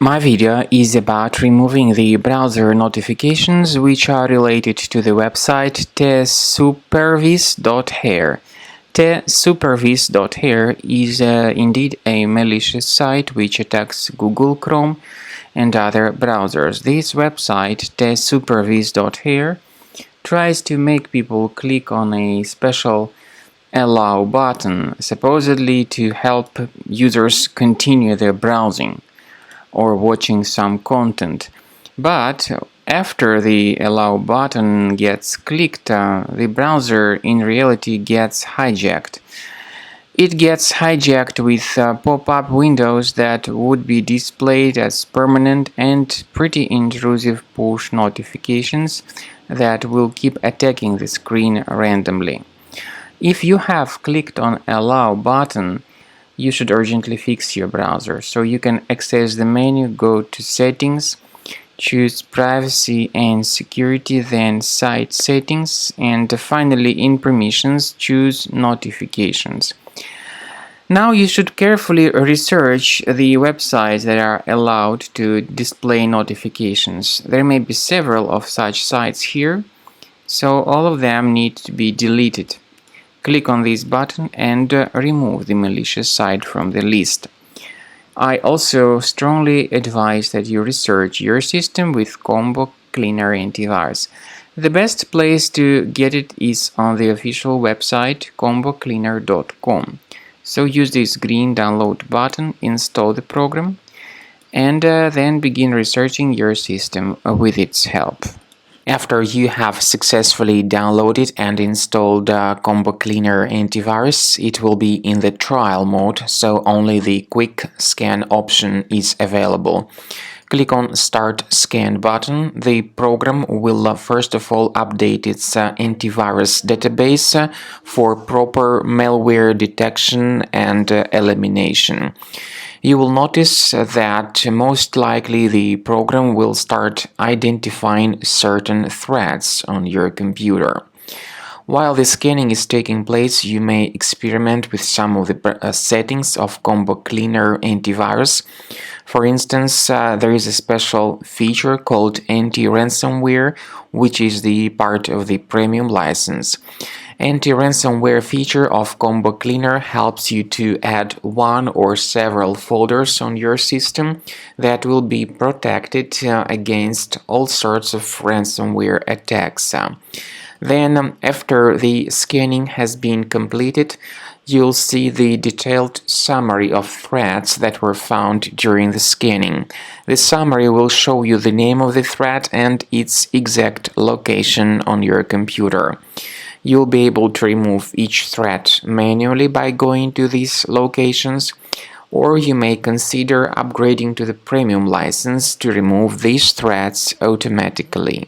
My video is about removing the browser notifications which are related to the website Tesupervis.hair. Tesupervis.hair is indeed a malicious site which attacks Google Chrome and other browsers. This website, Tesupervis.hair, tries to make people click on a special allow button, supposedly to help users continue their browsing or watching some content. But after the allow button gets clicked, the browser in reality gets hijacked. It gets hijacked with pop-up windows that would be displayed as permanent and pretty intrusive push notifications that will keep attacking the screen randomly. If you have clicked on allow button, you should urgently fix your browser. So you can access the menu, go to settings, choose privacy and security, then site settings, and finally in permissions choose notifications. Now you should carefully research the websites that are allowed to display notifications. There may be several of such sites here, so all of them need to be deleted. Click on this button and remove the malicious site from the list. I also strongly advise that you research your system with Combo Cleaner Antivirus. The best place to get it is on the official website combocleaner.com. So use this green download button, install the program, and then begin researching your system with its help. After you have successfully downloaded and installed Combo Cleaner Antivirus, it will be in the trial mode, so only the quick scan option is available. Click on Start Scan button. The program will first of all update its antivirus database for proper malware detection and elimination. You will notice that most likely the program will start identifying certain threats on your computer. While the scanning is taking place, you may experiment with some of the settings of Combo Cleaner Antivirus. For instance, there is a special feature called anti-ransomware, which is the part of the premium license. Anti-ransomware feature of Combo Cleaner helps you to add one or several folders on your system that will be protected against all sorts of ransomware attacks. Then, after the scanning has been completed, you'll see the detailed summary of threats that were found during the scanning. The summary will show you the name of the threat and its exact location on your computer. You'll be able to remove each threat manually by going to these locations, or you may consider upgrading to the premium license to remove these threats automatically.